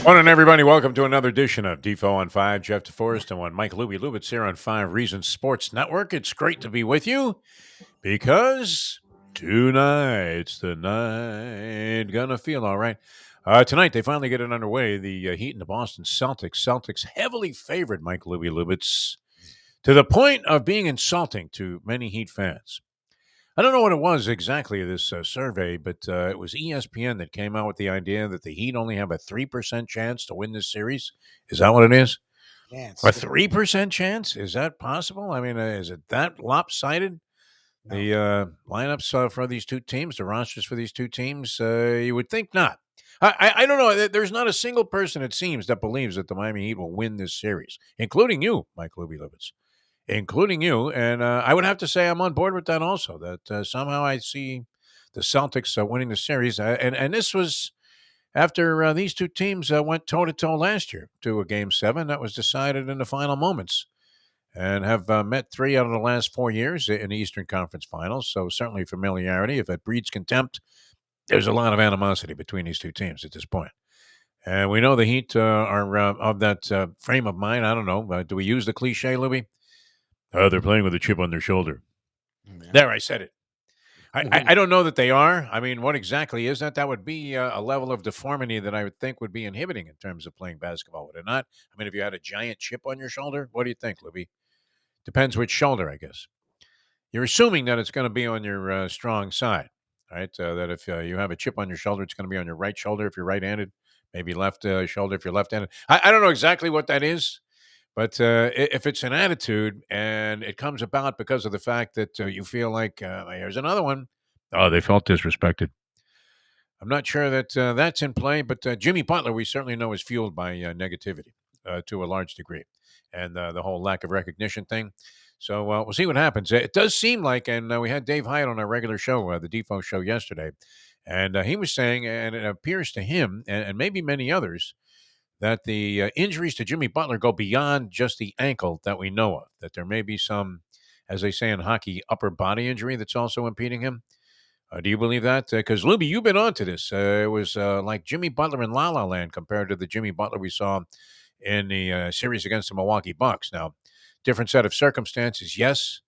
Morning, everybody. Welcome to another edition of Defo on 5. Jeff DeForest and one Mike Lubie. Lubit's here on 5 Reasons Sports Network. It's great to be with you because tonight's the night. Gonna feel all right. Tonight, they finally get it underway. The Heat and the Boston Celtics. Celtics heavily favored Mike Lubie Lubitz to the point of being insulting to many Heat fans. I don't know what it was exactly, this survey, but it was ESPN that came out with the idea that the Heat only have a 3% chance to win this series. Is that what it is? Yeah, A it's 3% chance? Is that possible? I mean, is it that lopsided? no. The lineups for these two teams, the rosters for these two teams, you would think not. I don't know. There's not a single person, it seems, that believes that the Miami Heat will win this series, including you, Mike Lubie-Livitz. Including you. And I would have to say I'm on board with that also, that somehow I see the Celtics winning the series. And this was after these two teams went toe-to-toe last year to a Game 7 that was decided in the final moments and have met 3 out of the last 4 years in the Eastern Conference Finals. So certainly familiarity. If it breeds contempt, there's a lot of animosity between these two teams at this point. And we know the Heat are of that frame of mind. I don't know. Do we use the cliche, Louis? They're playing with a chip on their shoulder. Yeah. There, I said it. I don't know that they are. I mean, what exactly is that? That would be a level of deformity that I would think would be inhibiting in terms of playing basketball, would it not? I mean, if you had a giant chip on your shoulder, what do you think, Libby? Depends which shoulder, I guess. You're assuming that it's going to be on your strong side, right? That if you have a chip on your shoulder, it's going to be on your right shoulder if you're right-handed, maybe left shoulder if you're left-handed. I don't know exactly what that is. But if it's an attitude and it comes about because of the fact that you feel like, here's another one. Oh, they felt disrespected. I'm not sure that that's in play, but Jimmy Butler, we certainly know, is fueled by negativity to a large degree and the whole lack of recognition thing. So we'll see what happens. It does seem like, and we had Dave Hyatt on our regular show, the Defo show yesterday, and he was saying, and it appears to him, and maybe many others, that the injuries to Jimmy Butler go beyond just the ankle that we know of, that there may be some, as they say in hockey, upper body injury that's also impeding him. Do you believe that? Because, Luby, you've been on to this. It was like Jimmy Butler in La La Land compared to the Jimmy Butler we saw in the series against the Milwaukee Bucks. Now, different set of circumstances, yes,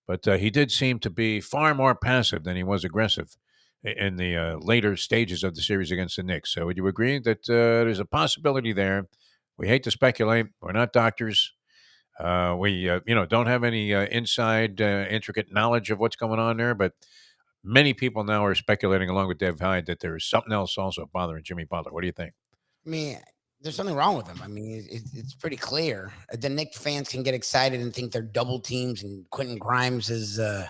but he did seem to be far more passive than he was aggressive in the later stages of the series against the Knicks. So would you agree that there's a possibility there? We hate to speculate. We're not doctors. We don't have any inside intricate knowledge of what's going on there, but many people now are speculating, along with Dave Hyde, that there's something else also bothering Jimmy Butler. What do you think? I mean, there's something wrong with him. I mean, it's pretty clear. The Knicks fans can get excited and think they're double teams, and Quentin Grimes is the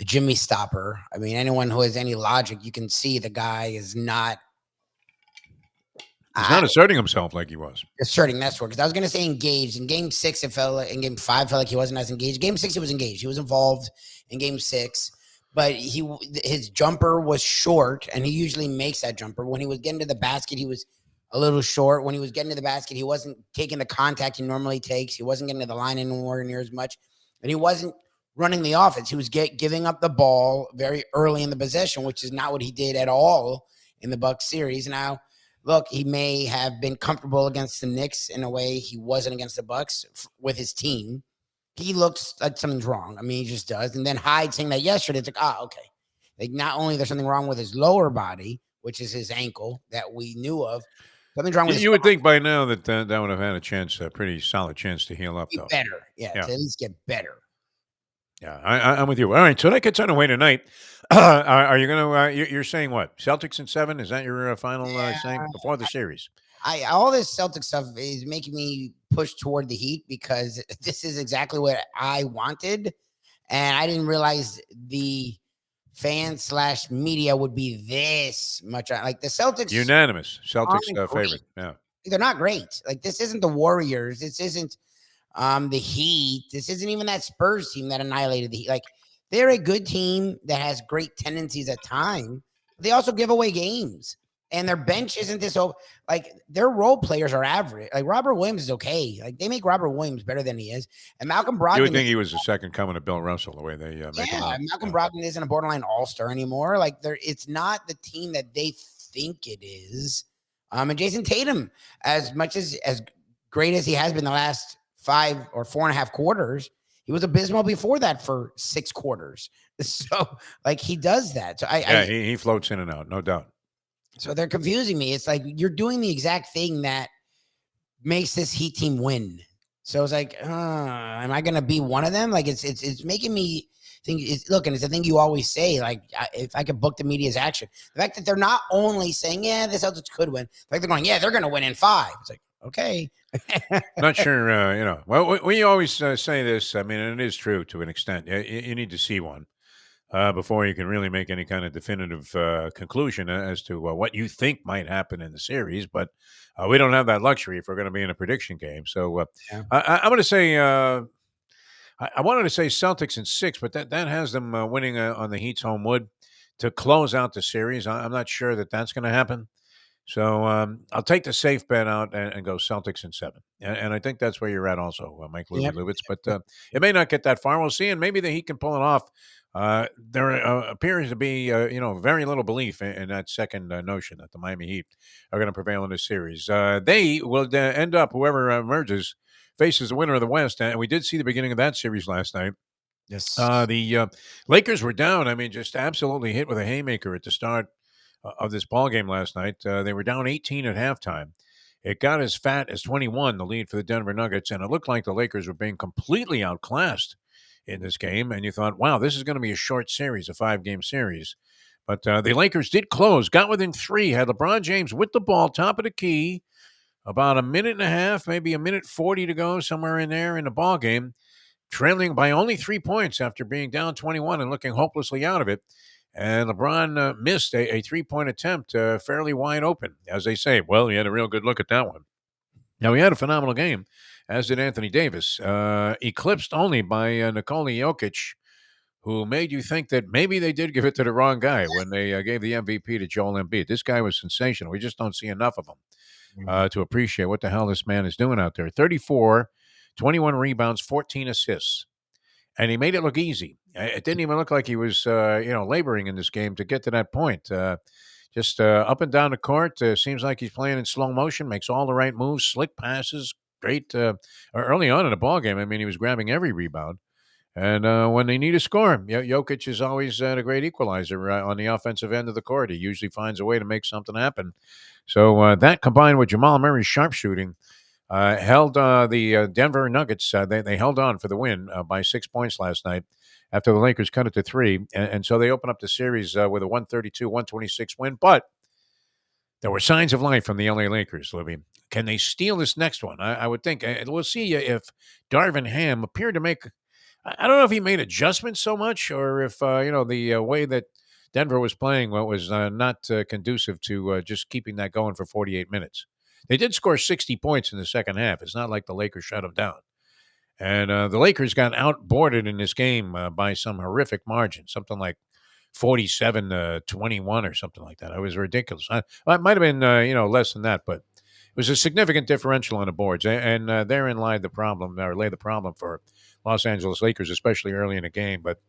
Jimmy stopper. I mean, anyone who has any logic, you can see the guy is not. He's not asserting himself like he was. Asserting, that's word. Because I was going to say engaged. In Game 6, it felt like, in Game 5, felt like he wasn't as engaged. Game 6, he was engaged. He was involved in Game 6, but his jumper was short, and he usually makes that jumper. When he was getting to the basket, he was a little short. When he was getting to the basket, he wasn't taking the contact he normally takes. He wasn't getting to the line anymore near as much, and he wasn't running the offense. He was giving up the ball very early in the possession, which is not what he did at all in the Bucks series. Now, look, he may have been comfortable against the Knicks in a way he wasn't against the Bucks with his team. He looks like something's wrong. I mean, he just does. And then Hyde saying that yesterday, it's like, okay. Like, not only there's something wrong with his lower body, which is his ankle that we knew of, something's wrong with his You would think by now that that would have had a chance, a pretty solid chance to heal up, though. better. Yeah, Yeah. to at least get better. Yeah, I'm with you. All right, so that gets underway tonight. Are you going to? You're saying what? Celtics in 7? Is that your final saying before the series? All this Celtic stuff is making me push toward the Heat because this is exactly what I wanted, and I didn't realize the fan/media would be this much like the Celtics. Unanimous Celtics favorite. Yeah, they're not great. Like, this isn't the Warriors. This isn't the Heat. This isn't even that Spurs team that annihilated the Heat. Like, they're a good team that has great tendencies at time. They also give away games. And their bench isn't this like, their role players are average. Like, Robert Williams is okay. Like, they make Robert Williams better than he is. And Malcolm Brogdon. You would think he was the second coming of Bill Russell, the way they make him out. Malcolm Brogdon isn't a borderline all-star anymore. Like, it's not the team that they think it is. And Jason Tatum, as much as great as he has been the last 5 or 4.5 quarters, he was abysmal before that for 6 quarters. So like he does that. So Yeah, he floats in and out, no doubt. so they're confusing me. It's like you're doing the exact thing that makes this Heat team win. So it's like, am I going to be one of them? Like it's making me think. Look, and it's the thing you always say. Like if I could book the media's action, the fact that they're not only saying, yeah, the Celtics could win, like they're going, yeah, they're going to win in 5. It's like, okay. Not sure, Well, we always say this. I mean, and it is true to an extent. You need to see one before you can really make any kind of definitive conclusion as to what you think might happen in the series. But we don't have that luxury if we're going to be in a prediction game. So Yeah. I'm going to say I wanted to say Celtics in 6, but that has them winning on the Heat's home wood to close out the series. I'm not sure that that's going to happen. So I'll take the safe bet out and go Celtics in 7. And I think that's where you're at also, Mike Louie Yep. Lubitz. But it may not get that far. We'll see. And maybe the Heat can pull it off. There appears to be, very little belief in that second notion that the Miami Heat are going to prevail in this series. They will end up, whoever emerges, faces the winner of the West. And we did see the beginning of that series last night. Yes. The Lakers were down. I mean, just absolutely hit with a haymaker at the start of this ball game last night. They were down 18 at halftime. It got as fat as 21, the lead for the Denver Nuggets, and it looked like the Lakers were being completely outclassed in this game. And you thought, wow, this is going to be a short series, a 5-game series. But the Lakers did close, got within 3, had LeBron James with the ball, top of the key, about a minute and a half, maybe a minute 40 to go, somewhere in there in the ball game, trailing by only 3 points after being down 21 and looking hopelessly out of it. And LeBron missed a 3-point attempt fairly wide open. As they say, well, he had a real good look at that one. Now, he had a phenomenal game, as did Anthony Davis, eclipsed only by Nikola Jokic, who made you think that maybe they did give it to the wrong guy when they gave the MVP to Joel Embiid. This guy was sensational. We just don't see enough of him to appreciate what the hell this man is doing out there. 34, 21 rebounds, 14 assists. And he made it look easy. It didn't even look like he was, laboring in this game to get to that point. Just up and down the court. Seems like he's playing in slow motion. Makes all the right moves, slick passes. Great. Early on in the ball game, I mean, he was grabbing every rebound. And when they need a score, Jokic is always a great equalizer on the offensive end of the court. He usually finds a way to make something happen. So that combined with Jamal Murray's sharpshooting held the Denver Nuggets. They held on for the win by 6 points last night after the Lakers cut it to 3. And so they open up the series with a 132-126 win. But there were signs of life from the LA Lakers, Libby. Can they steal this next one? I would think. We'll see if Darvin Ham appeared to make. I don't know if he made adjustments so much or if, the way that Denver was playing was not conducive to just keeping that going for 48 minutes. They did score 60 points in the second half. It's not like the Lakers shut them down. And the Lakers got outboarded in this game by some horrific margin, something like 47-21 or something like that. It was ridiculous. It might have been, less than that, but it was a significant differential on the boards. And therein lay the problem for Los Angeles Lakers, especially early in the game. But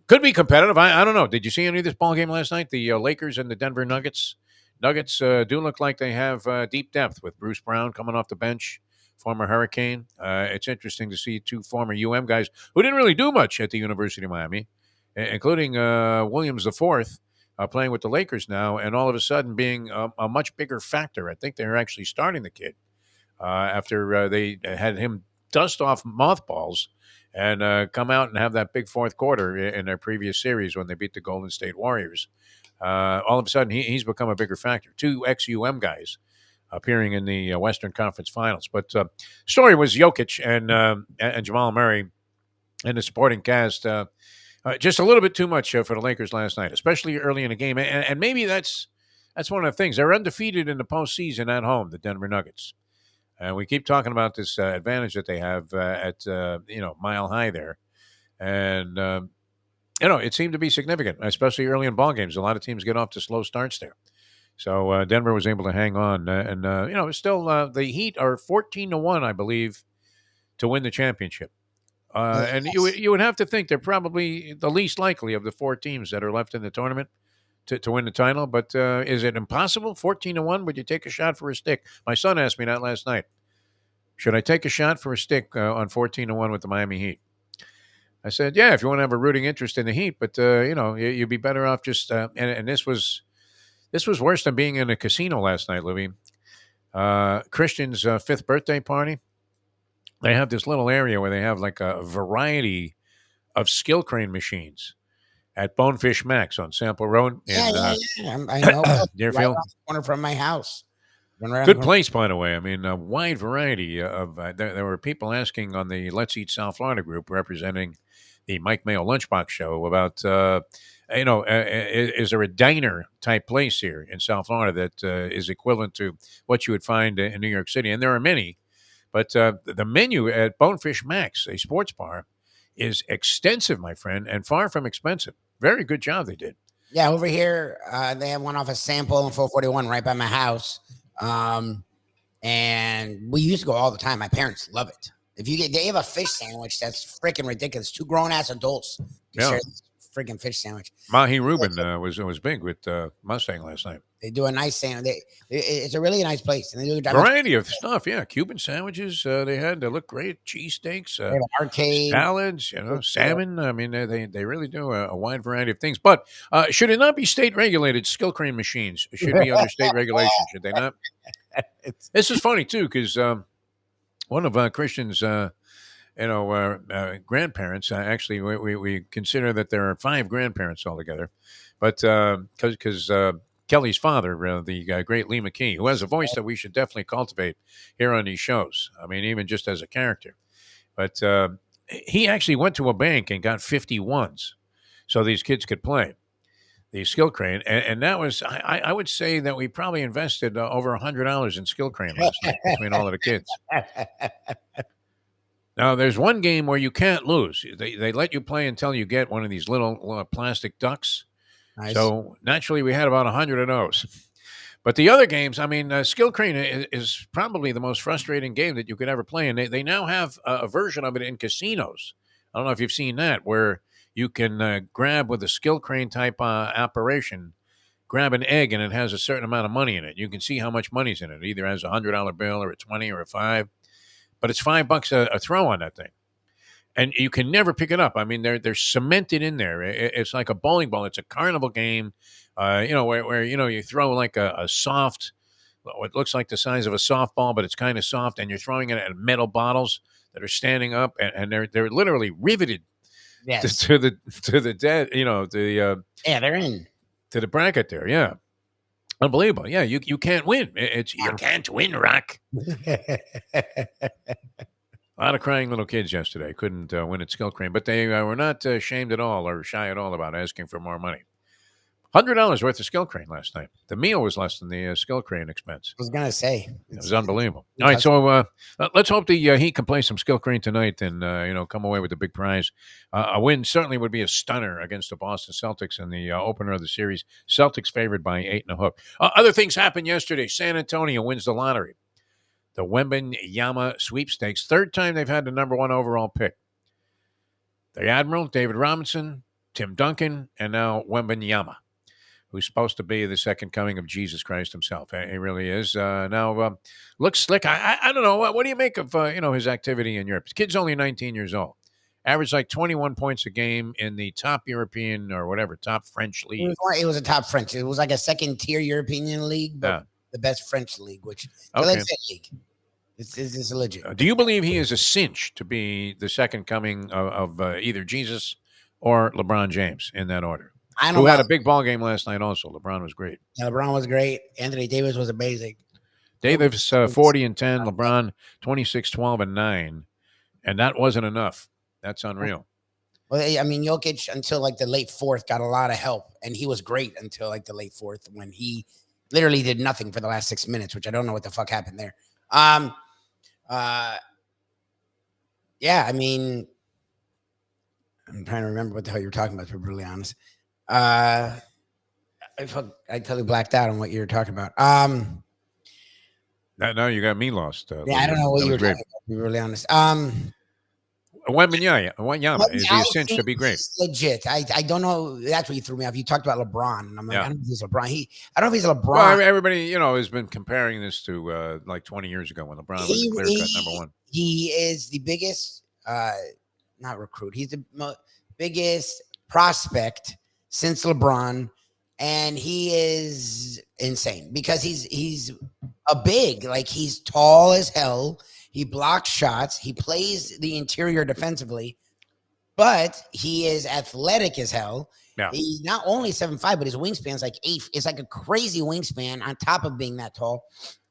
could be competitive. I don't know. Did you see any of this ball game last night? The Lakers and the Denver Nuggets. Nuggets do look like they have deep depth with Bruce Brown coming off the bench, former Hurricane. It's interesting to see 2 former guys who didn't really do much at the University of Miami, including Williams IV, playing with the Lakers now, and all of a sudden being a much bigger factor. I think they're actually starting the kid after they had him dust off mothballs and come out and have that big fourth quarter in their previous series when they beat the Golden State Warriors. All of a sudden, he's become a bigger factor. 2 ex-guys appearing in the Western Conference Finals. But story was Jokic and Jamal Murray and the supporting cast. Just a little bit too much for the Lakers last night, especially early in the game. And maybe that's one of the things. They're undefeated in the postseason at home, the Denver Nuggets. And we keep talking about this advantage that they have at Mile High there. And it seemed to be significant, especially early in ball games. A lot of teams get off to slow starts there. So Denver was able to hang on, and still the Heat are 14-1, I believe, to win the championship. And Yes. you would have to think they're probably the least likely of the 4 teams that are left in the tournament to win the title. But is it impossible? 14-1? Would you take a shot for a stick? My son asked me that last night. Should I take a shot for a stick on 14-1 with the Miami Heat? I said, yeah, if you want to have a rooting interest in the Heat, but you'd be better off just. And this was worse than being in a casino last night, Louis. Christian's fifth birthday party. They have this little area where they have like a variety of skill crane machines at Bonefish Max on Sample Road Yeah, in yeah, yeah. I know. Right Deerfield. around the corner from my house. Run right around the Good corner. place, by the way. I mean, a wide variety of. There were people asking on the Let's Eat South Florida group representing the Mike Mayo Lunchbox Show about, is there a diner type place here in South Florida that is equivalent to what you would find in New York City? And there are many, but the menu at Bonefish Max, a sports bar, is extensive, my friend, and far from expensive. Very good job they did. Yeah, over here, they have one off a Sample and 441 right by my house. And we used to go all the time. My parents love it. They have a fish sandwich that's freaking ridiculous. Two grown ass adults can Yeah. share this freaking fish sandwich. Mahi Rubin was big with Mustang last night. They do a nice sandwich. It's a really nice place, and they do Variety of stuff, yeah. Cuban sandwiches they look great. Cheesesteaks, they have an arcade. salads, salmon. I mean, they really do a wide variety of things. But should it not be state regulated? Skill crane machines should be under state regulation, should they not? This is funny too, because one of Christian's grandparents. Actually, we consider that there are 5 grandparents altogether, but because Kelly's father, the great Lee McKee, who has a voice that we should definitely cultivate here on these shows. I mean, even just as a character, but he actually went to a bank and got 51s so these kids could play the skill crane, and that was I would say that we probably invested over $100 in skill crane last night between all of the kids. Now, there's one game where you can't lose. They let you play until you get one of these little plastic ducks. Nice. So naturally, we had about 100 of those. But the other games, I mean, Skill Crane is probably the most frustrating game that you could ever play. And they now have a version of it in casinos. I don't know if you've seen that, where you can grab with a Skill Crane type operation, grab an egg, and it has a certain amount of money in it. You can see how much money's in it. It either has a $100 bill or a 20 or a 5. But it's $5 a throw on that thing, and you can never pick it up. I mean, they're cemented in there. It's like a bowling ball. It's a carnival game, where you throw like a soft, what looks like the size of a softball, but it's kind of soft, and you're throwing it at metal bottles that are standing up, and they're literally riveted Yes. to the dead. Yeah, they're in. To the bracket there. Yeah. Unbelievable. Yeah, you can't win. You can't win, Rock. A lot of crying little kids yesterday couldn't win at Skill Crane, but they were not ashamed at all or shy at all about asking for more money. $100 worth of Skill Crane last night. The meal was less than the Skill Crane expense. I was gonna say It was unbelievable. All right, so let's hope the Heat can play some Skill Crane tonight and come away with a big prize. A win certainly would be a stunner against the Boston Celtics in the opener of the series. Celtics favored by 8 and a hook. Other things happened yesterday. San Antonio wins the lottery. The Wembanyama sweepstakes. Third time they've had the number 1 overall pick. The Admiral, David Robinson, Tim Duncan, and now Wembanyama, who's supposed to be the second coming of Jesus Christ himself. He really is. Now, looks slick. I don't know. What do you make of, his activity in Europe? The kid's only 19 years old. Averaged like 21 points a game in the top European or whatever, top French league. It was a top French. It was like a second-tier European league, but the best French league, which the legit league. It's legit. Do you believe he is a cinch to be the second coming of either Jesus or LeBron James in that order? I know. Who had a big ball game last night also. LeBron was great. Yeah, LeBron was great. Anthony Davis was amazing. Davis 40 and 10. LeBron 26, 12, and 9. And that wasn't enough. That's unreal. Well, I mean, Jokic until like the late fourth got a lot of help, and he was great until like the late fourth when he literally did nothing for the last 6 minutes, which I don't know what the fuck happened there. Yeah, I mean, I'm trying to remember what the hell you were talking about, to be brutally honest. I totally blacked out on what you were talking about. Now you got me lost. Yeah, I don't know what you were talking about, to be really honest. Wanyama is he I a cinch think to be great? he's legit. I don't know. That's what you threw me off. You talked about LeBron, and I'm like, I Yeah. don't know if he's LeBron. I don't know if he's Well, LeBron. everybody, has been comparing this to like 20 years ago when LeBron was a He clear cut number he one. he is the biggest, not recruit. He's the biggest prospect since LeBron, and he is insane because he's a big, like he's tall as hell. He blocks shots. He plays the interior defensively, but he is athletic as hell. Yeah. He's not only 7'5", but his wingspan's like 8. It's like a crazy wingspan on top of being that tall.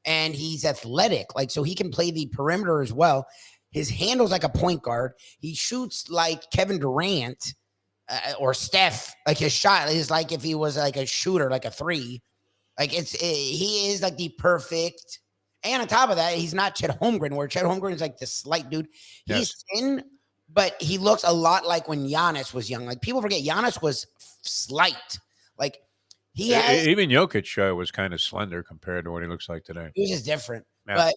And he's athletic. Like, so he can play the perimeter as well. His handle's like a point guard. He shoots like Kevin Durant or Steph. Like his shot is like if he was like a shooter, like a three. Like he is like the perfect. And on top of that, he's not Chet Holmgren, where Chet Holmgren is like this slight dude. Yes. He's thin, but he looks a lot like when Giannis was young. Like people forget Giannis was slight. Like Even Jokic was kind of slender compared to what he looks like today. he was just different. Yeah.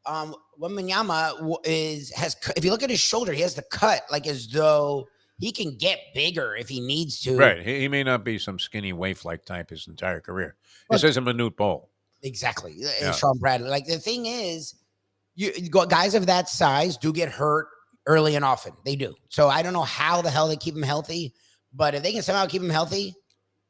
But Wembanyama has if you look at his shoulder, he has the cut like as though he can get bigger if he needs to. Right. He may not be some skinny waif-like type his entire career. Look, This is a minute bowl. exactly. Yeah. Sean Bradley. Like the thing is, guys of that size do get hurt early and often. They do. So I don't know how the hell they keep him healthy, but if they can somehow keep him healthy,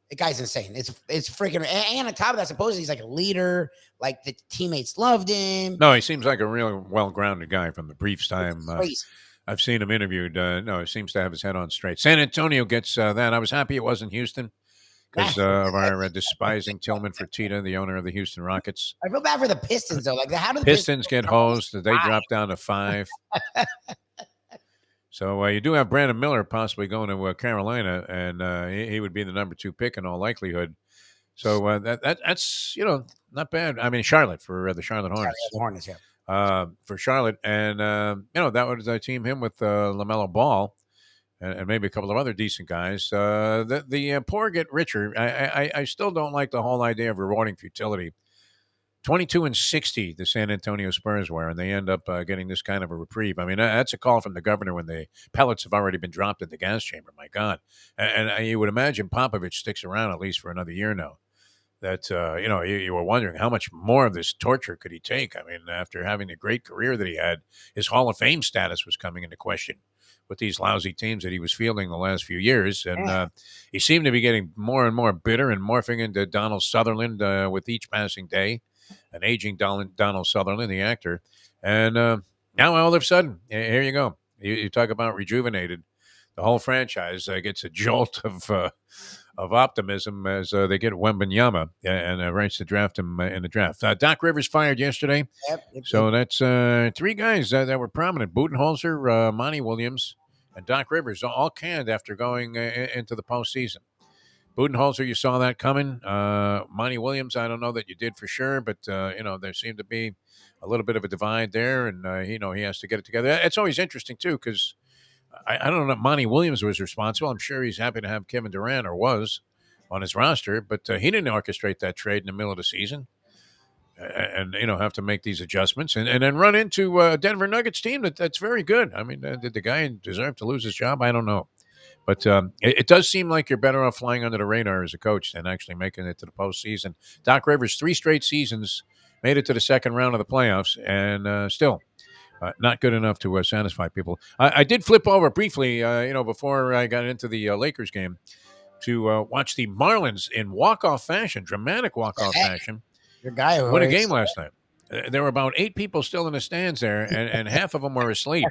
the guy's insane. It's freaking. And on top of that, supposedly he's like a leader. Like the teammates loved him. No, he seems like a really well-grounded guy from the brief time Crazy. I've seen him interviewed. No, he seems to have his head on straight. San Antonio gets that. I was happy it wasn't Houston because of our despising Tillman Fertitta, the owner of the Houston Rockets. I feel bad for the Pistons though. Like how do the Pistons get hosed? They drop down to 5. So you do have Brandon Miller possibly going to Carolina, and he would be the number 2 pick in all likelihood. So that's not bad. I mean Charlotte for the Charlotte Hornets. The Hornets, yeah. For Charlotte, and that would team him with LaMelo Ball and maybe a couple of other decent guys. The poor get richer. I still don't like the whole idea of rewarding futility. 22-60, the San Antonio Spurs were, and they end up getting this kind of a reprieve. I mean, that's a call from the governor when the pellets have already been dropped in the gas chamber. My God. And you would imagine Popovich sticks around at least for another year now. That, you were wondering how much more of this torture could he take? I mean, after having the great career that he had, his Hall of Fame status was coming into question with these lousy teams that he was fielding the last few years. And he seemed to be getting more and more bitter and morphing into Donald Sutherland with each passing day. An aging Donald Sutherland, the actor. And now all of a sudden, here you go. You talk about rejuvenated. The whole franchise gets a jolt of optimism as they get Wembanyama and rights to draft him in the draft. Doc Rivers fired yesterday. Yep. So that's 3 guys that were prominent. Budenholzer, Monty Williams, and Doc Rivers all canned after going into the postseason. Budenholzer, you saw that coming. Monty Williams, I don't know that you did for sure, but there seemed to be a little bit of a divide there, and he has to get it together. It's always interesting too because I don't know if Monty Williams was responsible. I'm sure he's happy to have Kevin Durant or was on his roster, but he didn't orchestrate that trade in the middle of the season, and have to make these adjustments and then run into a Denver Nuggets team that's very good. I mean, did the guy deserve to lose his job? I don't know. But it does seem like you're better off flying under the radar as a coach than actually making it to the postseason. Doc Rivers, 3 straight seasons, made it to the second round of the playoffs, and still not good enough to satisfy people. I did flip over briefly, before I got into the Lakers game, to watch the Marlins in walk-off fashion, dramatic walk-off fashion, Your guy win a game last night. There were about 8 people still in the stands there, and half of them were asleep.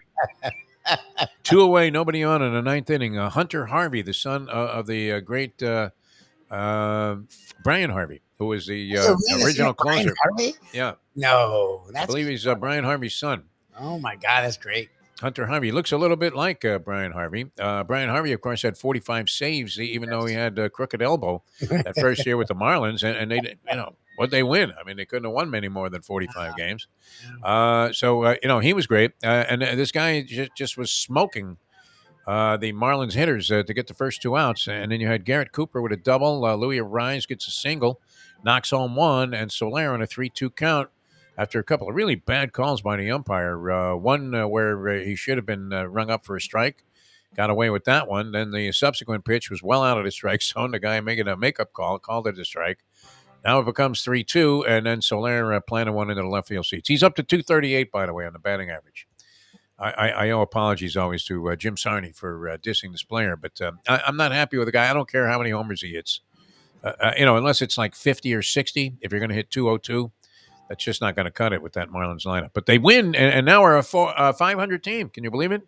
2 away, nobody on in the 9th inning. Hunter Harvey, the son of the great Brian Harvey, who was the original closer. Harvey? Yeah. No, I believe he's Brian Harvey's son. Oh my God, that's great. Hunter Harvey looks a little bit like Brian Harvey. Brian Harvey, of course, had 45 saves, even though he had a crooked elbow that first year with the Marlins, and they, what'd they win? I mean, they couldn't have won many more than 45 games. So he was great, and this guy just was smoking the Marlins hitters to get the first 2 outs, and then you had Garrett Cooper with a double. Louis Rise gets a single, knocks home 1, and Soler on a 3-2 count. after a couple of really bad calls by the umpire. One where he should have been rung up for a strike, got away with that one. Then the subsequent pitch was well out of the strike zone. The guy making a makeup call called it a strike. Now it becomes 3-2, and then Soler planted one into the left field seats. He's up to 238, by the way, on the batting average. I owe apologies always to Jim Sarney for dissing this player, but I'm not happy with the guy. I don't care how many homers he hits. Unless it's like 50 or 60, if you're going to hit 202, that's just not going to cut it with that Marlins lineup. But they win, and now we're a 500 team. Can you believe it?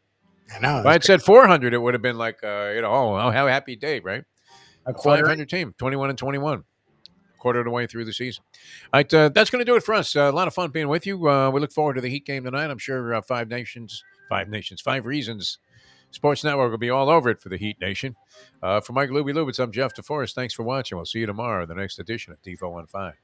I know. If I had said 400, it would have been like, how happy day, right? A quarter. 500 team, 21-21. Quarter of the way through the season. All right, that's going to do it for us. A lot of fun being with you. We look forward to the Heat game tonight. I'm sure Five Reasons Sports Network will be all over it for the Heat Nation. For Mike Lubie Lubitz, I'm Jeff DeForest. Thanks for watching. We'll see you tomorrow in the next edition of Defo on 5.